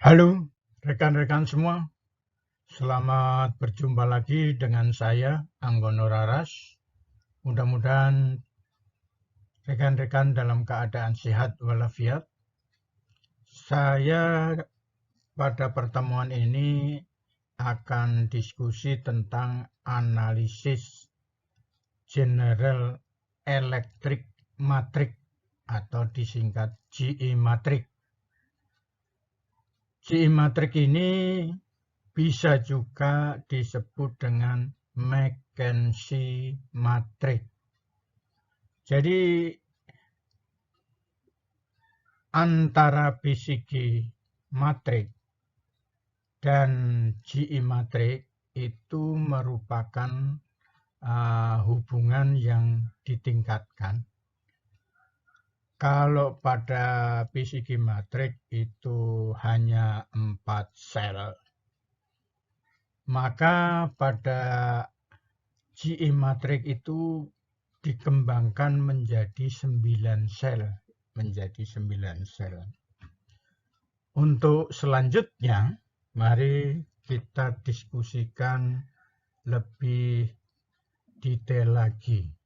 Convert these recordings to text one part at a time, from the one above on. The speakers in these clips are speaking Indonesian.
Halo rekan-rekan semua, selamat berjumpa lagi dengan saya, Anggono Raras. Mudah-mudahan rekan-rekan dalam keadaan sehat walafiat. Saya pada pertemuan ini akan diskusi tentang analisis General Electric Matrix atau disingkat GE Matrix. GE Matrix ini bisa juga disebut dengan McKenzie Matrix. Jadi antara BCG Matrix dan GE Matrix itu merupakan hubungan yang ditingkatkan. Kalau pada BCG Matrix itu hanya 4 sel, maka pada GE Matrix itu dikembangkan menjadi 9 sel. Untuk selanjutnya, mari kita diskusikan lebih detail lagi.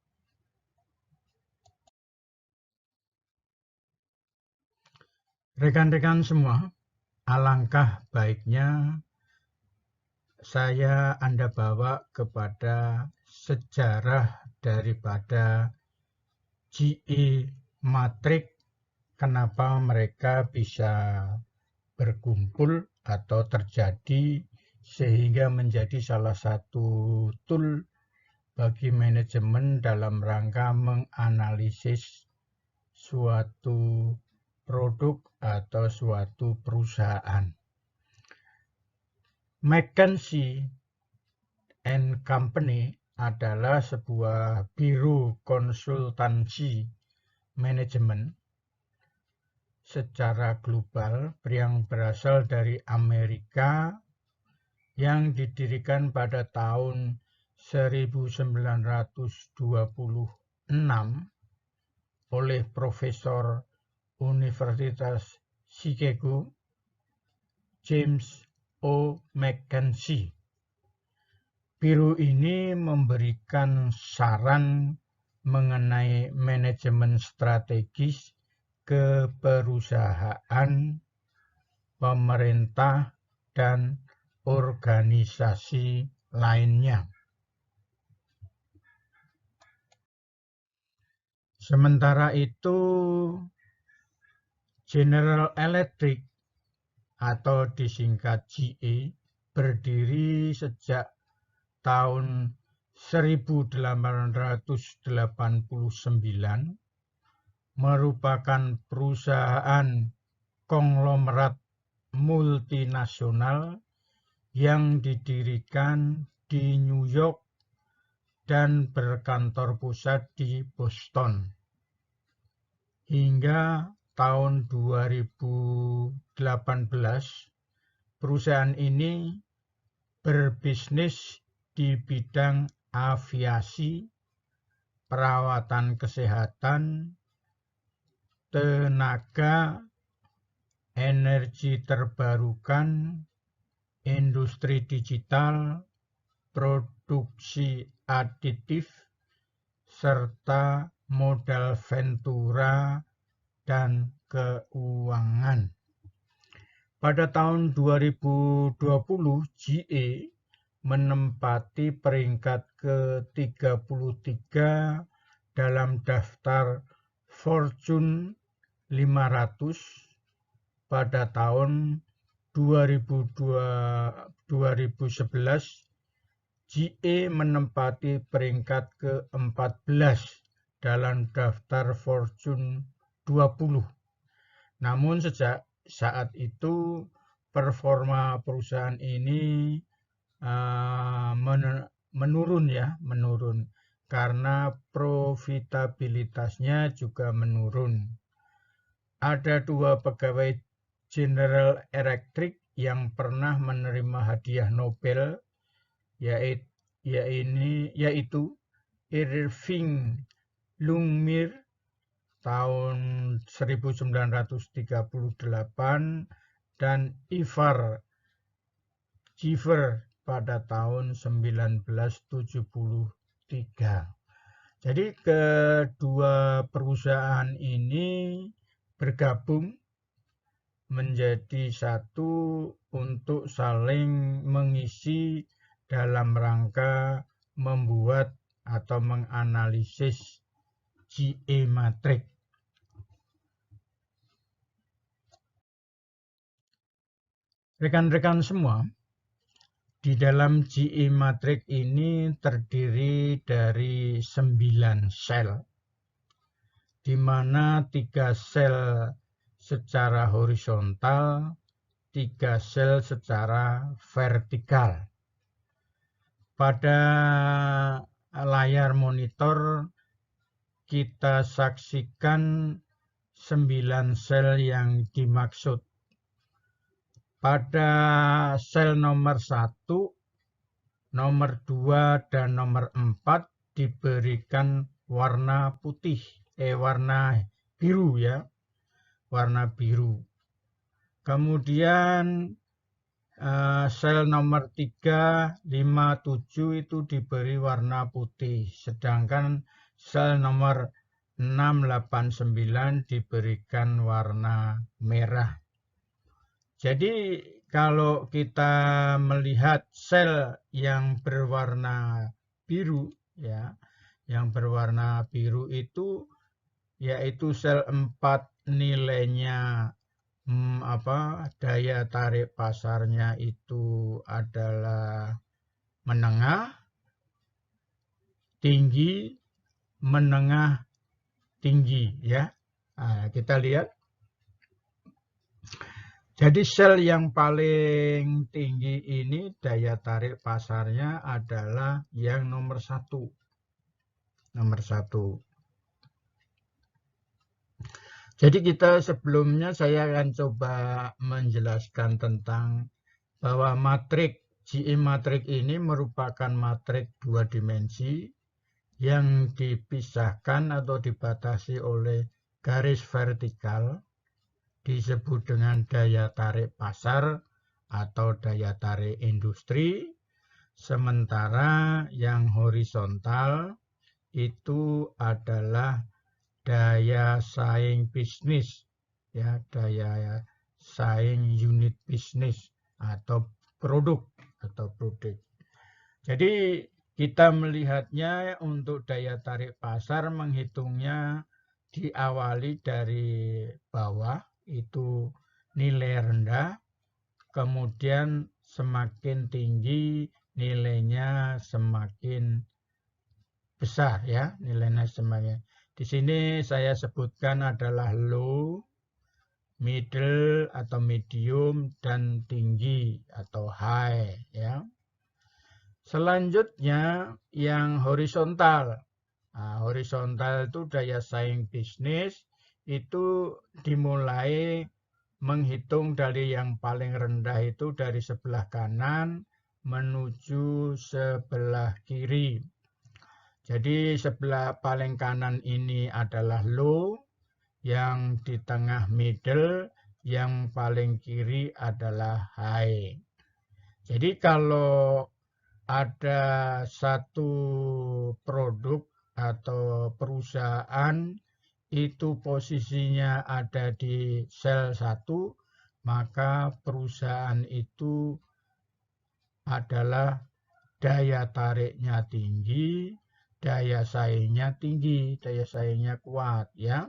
Rekan-rekan semua, alangkah baiknya Anda bawa kepada sejarah daripada GE Matrix, kenapa mereka bisa berkumpul atau terjadi sehingga menjadi salah satu tool bagi manajemen dalam rangka menganalisis suatu produk atau suatu perusahaan. McKinsey & Company adalah sebuah biro konsultansi manajemen secara global yang berasal dari Amerika yang didirikan pada tahun 1926 oleh Profesor Universitas Chicago James O. McKenzie. Biro ini memberikan saran mengenai manajemen strategis ke perusahaan, pemerintah, dan organisasi lainnya. Sementara itu, General Electric atau disingkat GE berdiri sejak tahun 1889, merupakan perusahaan konglomerat multinasional yang didirikan di New York dan berkantor pusat di Boston. Hingga tahun 2018, perusahaan ini berbisnis di bidang aviasi, perawatan kesehatan, tenaga, energi terbarukan, industri digital, produksi aditif, serta modal ventura dan keuangan. Pada tahun 2020, GE menempati peringkat ke-33 dalam daftar Fortune 500. Pada tahun 2011, GE menempati peringkat ke-14 dalam daftar Fortune 20. Namun sejak saat itu performa perusahaan ini menurun karena profitabilitasnya juga menurun. Ada 2 pegawai General Electric yang pernah menerima hadiah Nobel, yaitu Irving Lungmir tahun 1938 dan Ivar Giver pada tahun 1973. Jadi kedua perusahaan ini bergabung menjadi satu untuk saling mengisi dalam rangka membuat atau menganalisis GE Matrix. Rekan-rekan semua, di dalam GE Matrix ini terdiri dari 9 sel, di mana 3 sel secara horizontal, 3 sel secara vertikal. Pada layar monitor kita saksikan 9 sel yang dimaksud. Pada sel nomor 1, nomor 2, dan nomor 4 diberikan warna putih, warna biru ya, warna biru. Kemudian sel nomor 3, 5, 7 itu diberi warna putih, sedangkan sel nomor 6, 8, 9 diberikan warna merah. Jadi kalau kita melihat sel yang berwarna biru ya, yang berwarna biru itu yaitu sel 4 nilainya daya tarik pasarnya itu adalah menengah, tinggi, menengah, tinggi ya. Nah, kita lihat. Jadi sel yang paling tinggi ini daya tarik pasarnya adalah yang nomor 1. Nomor 1. Jadi kita sebelumnya saya akan coba menjelaskan tentang bahwa matriks GE Matrix ini merupakan matriks 2 dimensi yang dipisahkan atau dibatasi oleh garis vertikal, disebut dengan daya tarik pasar atau daya tarik industri, sementara yang horizontal itu adalah daya saing bisnis, ya, daya saing unit bisnis atau produk. Jadi kita melihatnya untuk daya tarik pasar menghitungnya diawali dari bawah, itu nilai rendah, kemudian semakin tinggi nilainya semakin besar ya, nilainya semakin. Di sini saya sebutkan adalah low, middle atau medium, dan tinggi atau high ya. Selanjutnya yang horizontal. Nah, horizontal itu daya saing bisnis itu dimulai menghitung dari yang paling rendah itu dari sebelah kanan menuju sebelah kiri. Jadi sebelah paling kanan ini adalah low, yang di tengah middle, yang paling kiri adalah high. Jadi kalau ada satu produk atau perusahaan itu posisinya ada di sel 1, maka perusahaan itu adalah daya tariknya tinggi, daya saingnya tinggi, daya saingnya kuat ya.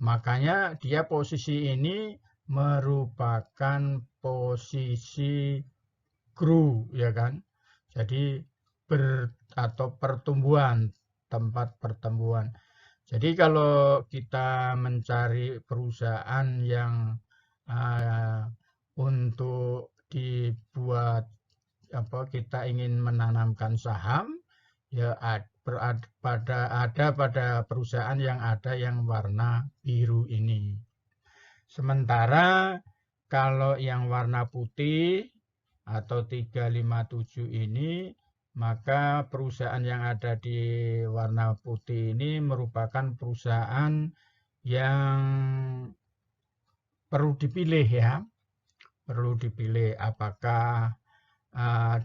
Makanya dia posisi ini merupakan posisi grow ya kan. Jadi atau pertumbuhan, tempat pertumbuhan. Jadi kalau kita mencari perusahaan yang untuk dibuat kita ingin menanamkan saham, ya pada perusahaan yang ada yang warna biru ini. Sementara kalau yang warna putih atau 357 ini, maka perusahaan yang ada di warna putih ini merupakan perusahaan yang perlu dipilih ya. perlu dipilih, apakah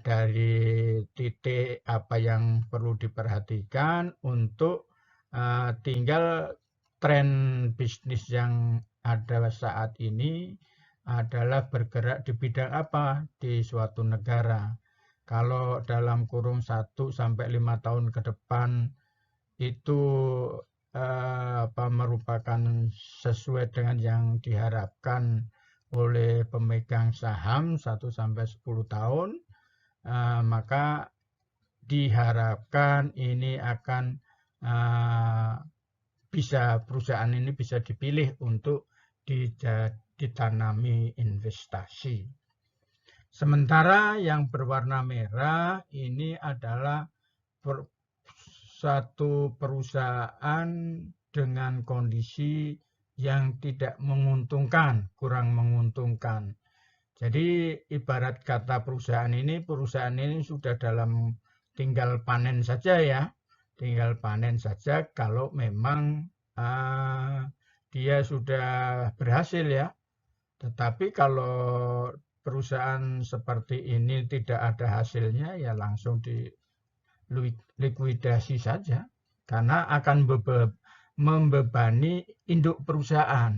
dari titik apa yang perlu diperhatikan untuk tinggal tren bisnis yang ada saat ini adalah bergerak di bidang apa di suatu negara. Kalau dalam kurun 1 sampai 5 tahun ke depan itu merupakan sesuai dengan yang diharapkan oleh pemegang saham 1 sampai 10 tahun, maka diharapkan ini akan perusahaan ini bisa dipilih untuk ditanami investasi. Sementara yang berwarna merah ini adalah satu perusahaan dengan kondisi yang tidak menguntungkan, kurang menguntungkan. Jadi ibarat kata perusahaan ini sudah dalam tinggal panen saja ya. Tinggal panen saja kalau memang dia sudah berhasil ya. Tetapi kalau perusahaan seperti ini tidak ada hasilnya ya langsung dilikuidasi saja. Karena akan membebani induk perusahaan.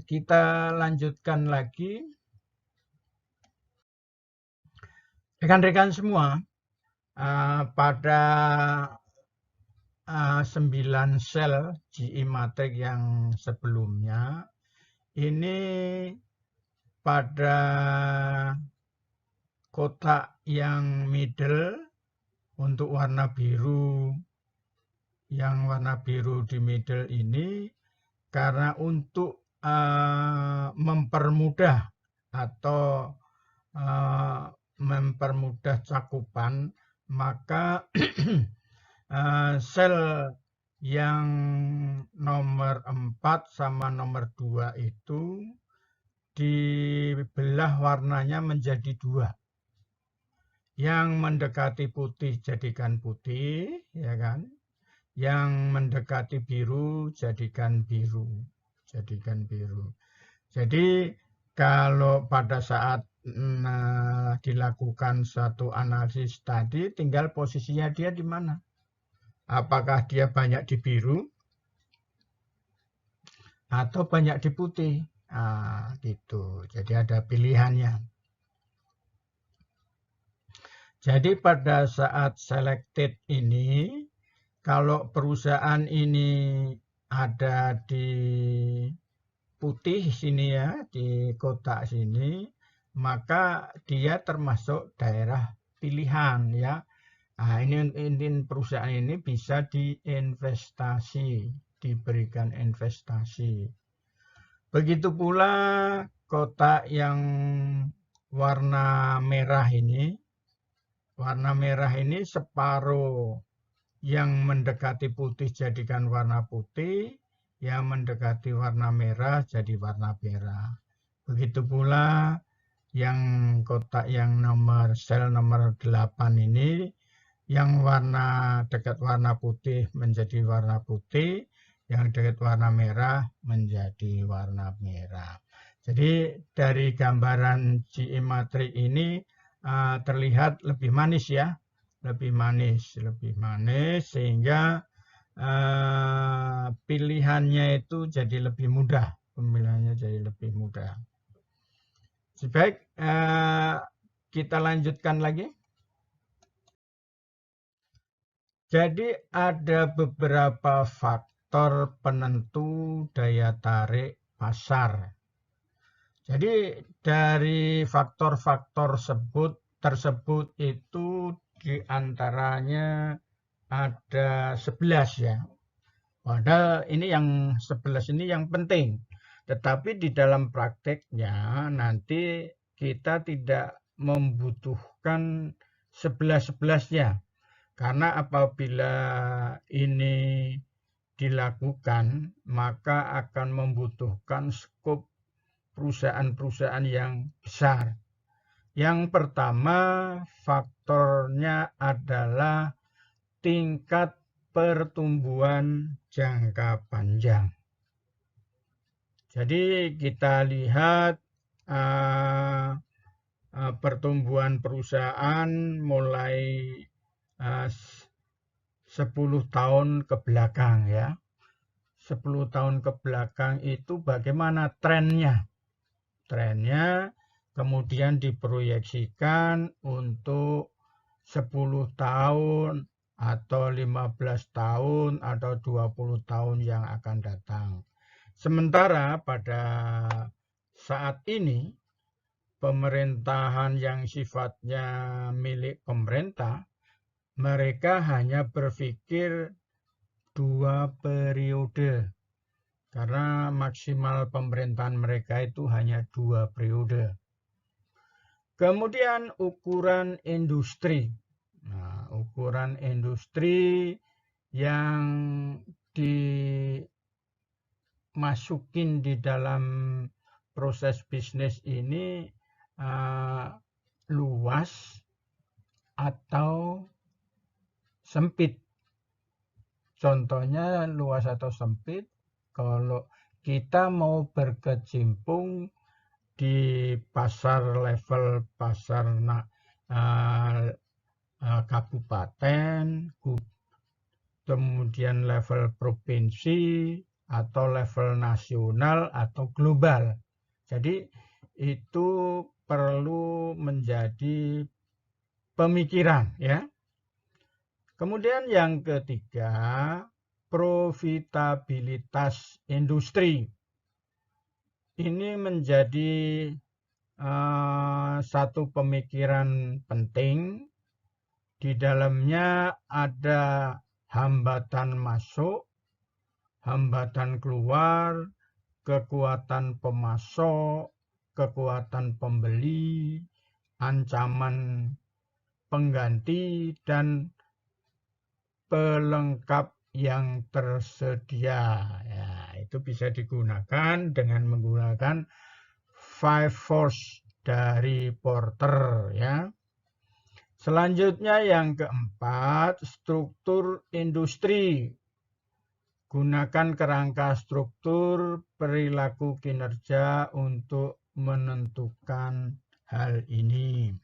Kita lanjutkan lagi. Rekan-rekan semua, pada 9 sel GE Matrix yang sebelumnya, ini pada kotak yang middle untuk warna biru, yang warna biru di middle ini, karena untuk mempermudah atau mempermudah cakupan, maka sel yang nomor 4 sama nomor 2 itu dibelah warnanya menjadi 2. Yang mendekati putih jadikan putih, ya kan? Yang mendekati biru jadikan biru. Jadi kalau pada saat dilakukan satu analisis tadi, tinggal posisinya dia di mana? Apakah dia banyak di biru atau banyak di putih? Gitu. Jadi ada pilihannya. Jadi pada saat selected ini, kalau perusahaan ini ada di putih sini ya, di kotak sini, maka dia termasuk daerah pilihan ya. Ini perusahaan ini bisa diinvestasi, diberikan investasi. Begitu pula kotak yang warna merah ini. Warna merah ini separuh yang mendekati putih jadikan warna putih, yang mendekati warna merah jadi warna merah. Begitu pula yang kotak yang sel nomor 8 ini, yang warna dekat warna putih menjadi warna putih, yang dekat warna merah menjadi warna merah. Jadi dari gambaran GE Matrix ini terlihat lebih manis ya, lebih manis sehingga pilihannya itu jadi lebih mudah, Baik, kita lanjutkan lagi. Jadi ada beberapa faktor penentu daya tarik pasar. Jadi dari faktor-faktor tersebut itu diantaranya ada 11 ya. Padahal ini yang 11 ini yang penting. Tetapi di dalam prakteknya nanti kita tidak membutuhkan 11-11-nya. Karena apabila ini dilakukan, maka akan membutuhkan skop perusahaan-perusahaan yang besar. Yang pertama faktornya adalah tingkat pertumbuhan jangka panjang. Jadi kita lihat pertumbuhan perusahaan mulai 10 tahun ke belakang ya. 10 tahun ke belakang itu bagaimana trennya? Trennya kemudian diproyeksikan untuk 10 tahun atau 15 tahun atau 20 tahun yang akan datang. Sementara pada saat ini pemerintahan yang sifatnya milik pemerintah, mereka hanya berpikir 2 periode. Karena maksimal pemerintahan mereka itu hanya 2 periode. Kemudian ukuran industri. Nah, ukuran industri yang dimasukin di dalam proses bisnis ini luas atau sempit. Contohnya luas atau sempit, kalau kita mau berkecimpung di pasar level pasar kabupaten, kemudian level provinsi, atau level nasional atau global. Jadi itu perlu menjadi pemikiran ya. Kemudian yang ketiga, profitabilitas industri. Ini menjadi satu pemikiran penting. Di dalamnya ada hambatan masuk, hambatan keluar, kekuatan pemasok, kekuatan pembeli, ancaman pengganti, dan pelengkap yang tersedia. Ya, itu bisa digunakan dengan menggunakan 5 force dari Porter ya. Selanjutnya yang keempat, struktur industri. Gunakan kerangka struktur perilaku kinerja untuk menentukan hal ini.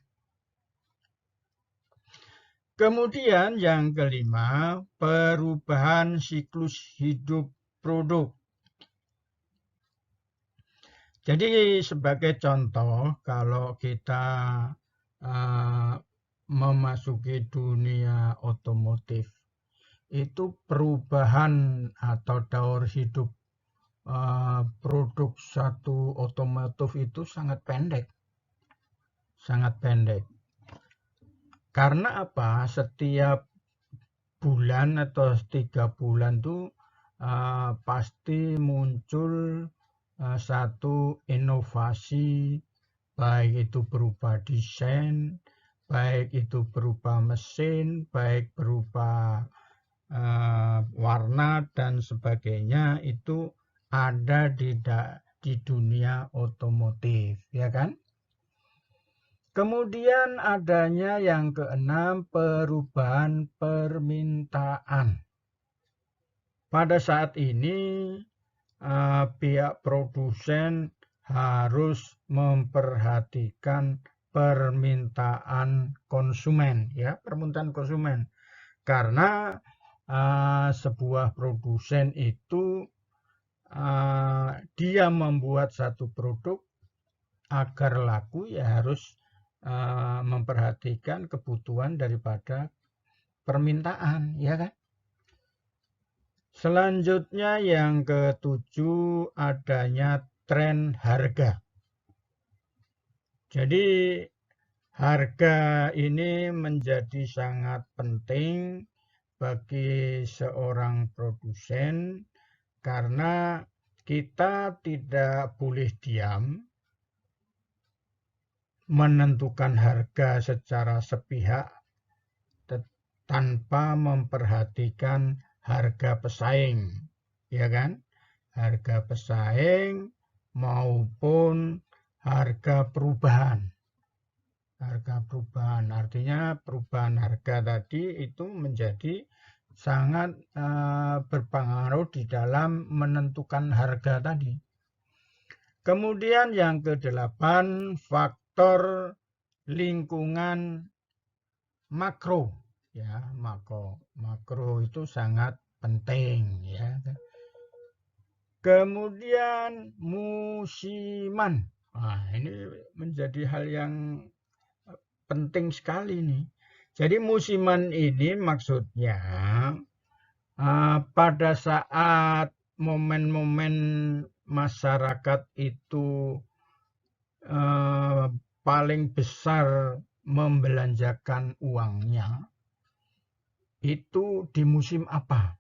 Kemudian yang kelima, perubahan siklus hidup produk. Jadi sebagai contoh, kalau kita memasuki dunia otomotif, itu perubahan atau daur hidup produk satu otomotif itu sangat pendek. Sangat pendek. Karena apa? Setiap bulan atau 3 bulan itu pasti muncul satu inovasi, baik itu berupa desain, baik itu berupa mesin, baik berupa warna dan sebagainya, itu ada di dunia otomotif, ya kan? Kemudian adanya yang keenam, perubahan permintaan. Pada saat ini pihak produsen harus memperhatikan permintaan konsumen, ya, permintaan konsumen. Karena sebuah produsen itu dia membuat satu produk agar laku, ya harus memperhatikan kebutuhan daripada permintaan, ya kan? Selanjutnya yang ketujuh, adanya tren harga. Jadi harga ini menjadi sangat penting bagi seorang produsen karena kita tidak boleh diam menentukan harga secara sepihak tanpa memperhatikan harga pesaing, ya kan? Harga pesaing maupun harga perubahan. Harga perubahan artinya perubahan harga tadi itu menjadi sangat berpengaruh di dalam menentukan harga tadi. Kemudian yang ke-8, faktor lingkungan makro. Ya, makro itu sangat penting ya. Kemudian musiman. Nah, ini menjadi hal yang penting sekali nih. Jadi musiman ini maksudnya pada saat momen-momen masyarakat itu paling besar membelanjakan uangnya, itu di musim apa?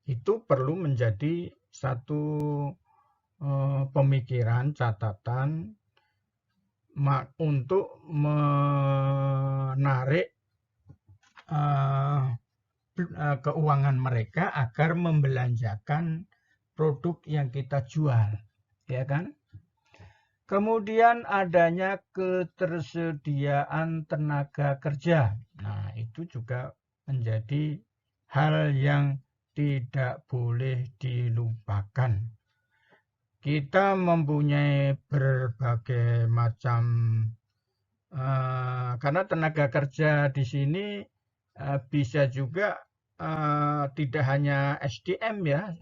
Itu perlu menjadi satu pemikiran, catatan untuk menarik keuangan mereka agar membelanjakan produk yang kita jual, ya kan? Kemudian adanya ketersediaan tenaga kerja. Nah, itu juga menjadi hal yang tidak boleh dilupakan. Kita mempunyai berbagai macam karena tenaga kerja di sini bisa juga tidak hanya SDM ya,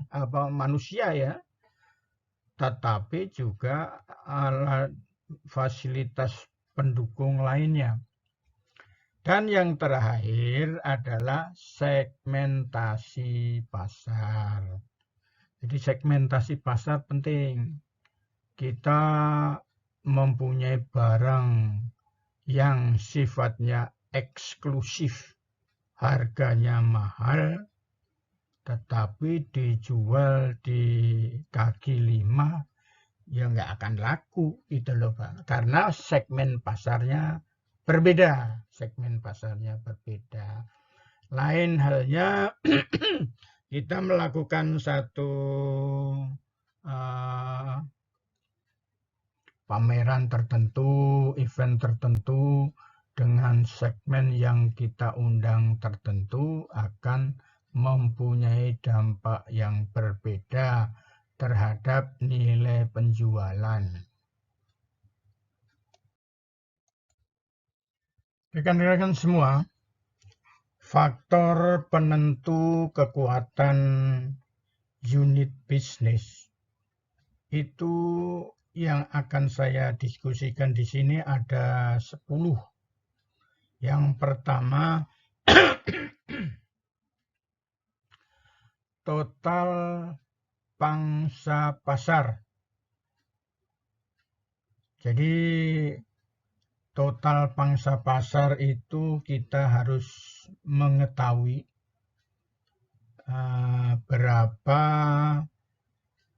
manusia ya, tetapi juga alat fasilitas pendukung lainnya. Dan yang terakhir adalah segmentasi pasar. Jadi segmentasi pasar penting. Kita mempunyai barang yang sifatnya eksklusif, harganya mahal, tetapi dijual di kaki lima, ya nggak akan laku itu loh Pak. Karena segmen pasarnya berbeda. Lain halnya kita melakukan satu pameran tertentu, event tertentu, dengan segmen yang kita undang tertentu akan mempunyai dampak yang berbeda terhadap nilai penjualan. Rekan-rekan semua, faktor penentu kekuatan unit bisnis itu yang akan saya diskusikan di sini ada 10. Yang pertama, total pangsa pasar. Jadi total pangsa pasar itu kita harus mengetahui berapa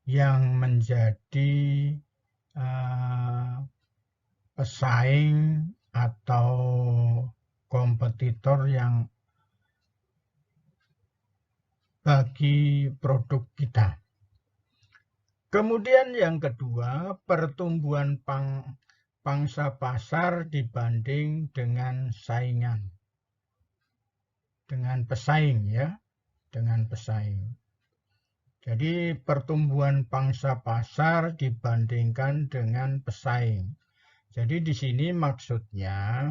yang menjadi pesaing atau kompetitor yang bagi produk kita. Kemudian yang kedua, pertumbuhan pangsa pasar dibanding dengan saingan. Dengan pesaing ya, dengan pesaing. Jadi pertumbuhan pangsa pasar dibandingkan dengan pesaing. Jadi di sini maksudnya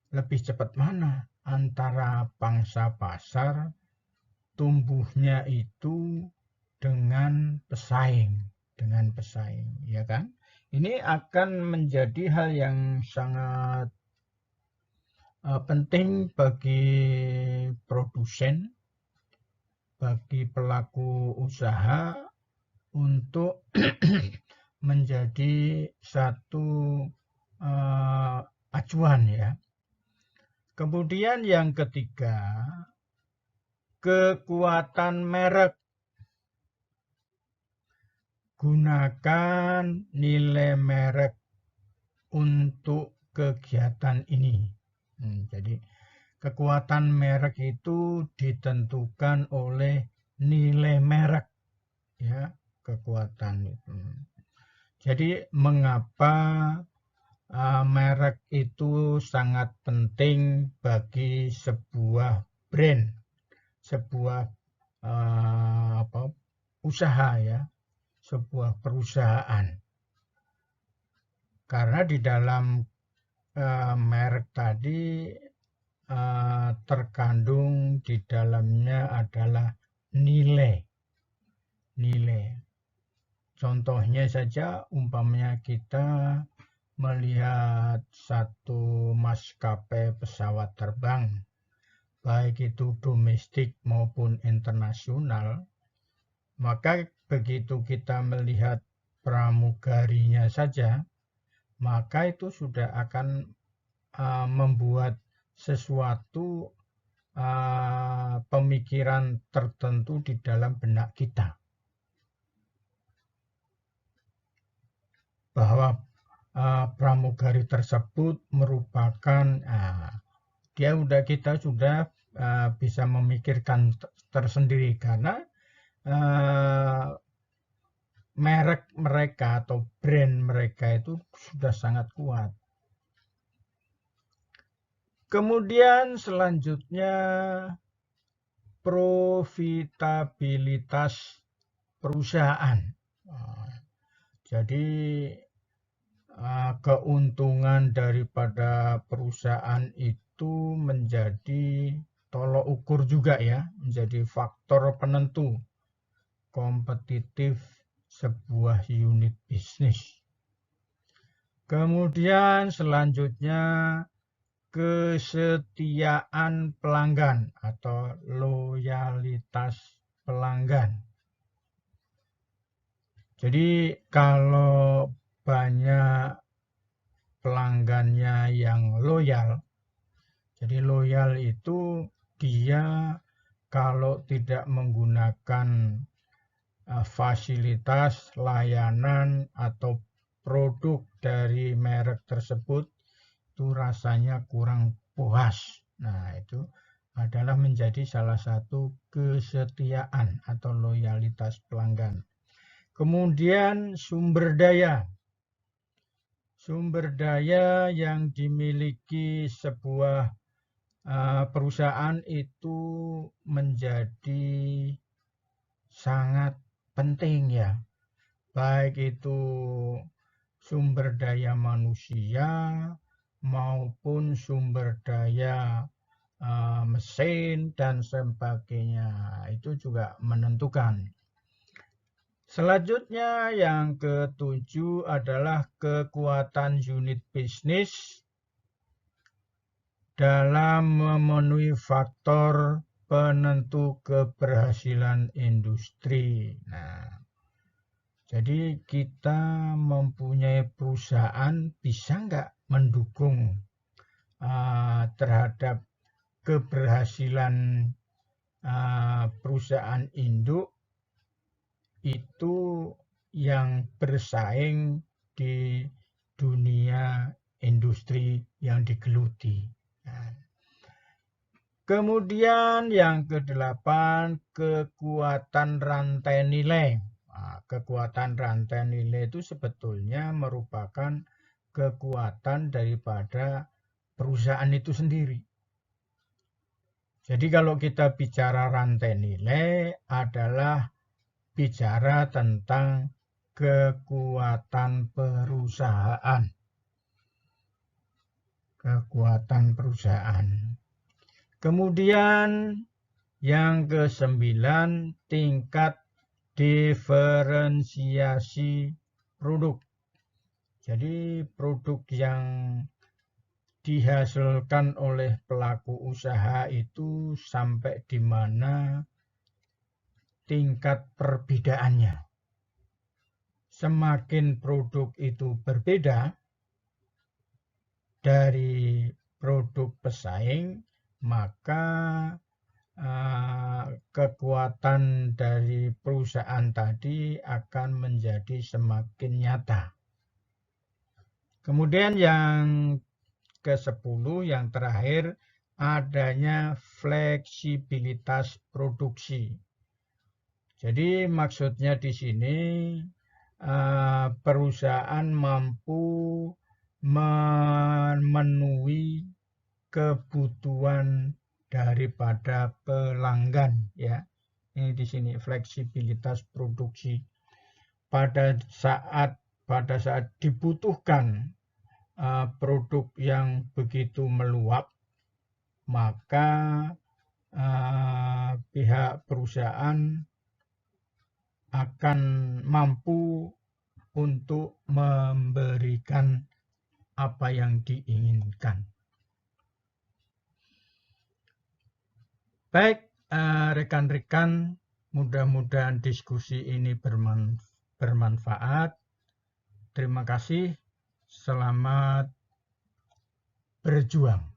lebih cepat mana antara pangsa pasar tumbuhnya itu dengan pesaing, ya kan? Ini akan menjadi hal yang sangat penting bagi produsen, bagi pelaku usaha untuk menjadi satu acuan ya. Kemudian yang ketiga, kekuatan merek. Gunakan nilai merek untuk kegiatan ini. Jadi kekuatan merek itu ditentukan oleh nilai merek ya, kekuatan itu. Jadi mengapa merek itu sangat penting bagi sebuah brand, sebuah usaha ya. sebuah perusahaan. Karena di dalam merek tadi terkandung di dalamnya adalah nilai. Contohnya saja, umpamanya kita melihat satu maskapai pesawat terbang, baik itu domestik maupun internasional, maka begitu kita melihat pramugarinya saja, maka itu sudah akan membuat sesuatu pemikiran tertentu di dalam benak kita, bahwa pramugari tersebut merupakan kita sudah bisa memikirkan tersendiri, karena merek mereka atau brand mereka itu sudah sangat kuat. Kemudian selanjutnya profitabilitas perusahaan. Jadi keuntungan daripada perusahaan itu menjadi tolok ukur juga ya, menjadi faktor penentu kompetitif sebuah unit bisnis. Kemudian selanjutnya kesetiaan pelanggan atau loyalitas pelanggan. Jadi kalau banyak pelanggannya yang loyal, jadi loyal itu dia kalau tidak menggunakan fasilitas, layanan, atau produk dari merek tersebut, itu rasanya kurang puas. Nah, itu adalah menjadi salah satu kesetiaan atau loyalitas pelanggan. Kemudian sumber daya. Sumber daya yang dimiliki sebuah perusahaan itu menjadi sangat penting ya. Baik itu sumber daya manusia maupun sumber daya mesin dan sebagainya, itu juga menentukan. Selanjutnya yang ketujuh adalah kekuatan unit bisnis dalam memenuhi faktor penentu keberhasilan industri. Nah, jadi kita mempunyai perusahaan bisa nggak mendukung terhadap keberhasilan perusahaan induk itu yang bersaing di dunia industri yang digeluti. Kemudian yang kedelapan, kekuatan rantai nilai. Kekuatan rantai nilai itu sebetulnya merupakan kekuatan daripada perusahaan itu sendiri. Jadi kalau kita bicara rantai nilai adalah bicara tentang kekuatan perusahaan. Kekuatan perusahaan. Kemudian yang ke-9, tingkat diferensiasi produk. Jadi produk yang dihasilkan oleh pelaku usaha itu sampai di mana tingkat perbedaannya. Semakin produk itu berbeda dari produk pesaing, maka kekuatan dari perusahaan tadi akan menjadi semakin nyata. Kemudian yang ke-10, yang terakhir, adanya fleksibilitas produksi. Jadi maksudnya di sini perusahaan mampu memenuhi kebutuhan daripada pelanggan ya. Ini di sini fleksibilitas produksi. pada saat dibutuhkan produk yang begitu meluap, maka pihak perusahaan akan mampu untuk memberikan apa yang diinginkan. Baik, rekan-rekan, mudah-mudahan diskusi ini bermanfaat. Terima kasih. Selamat berjuang.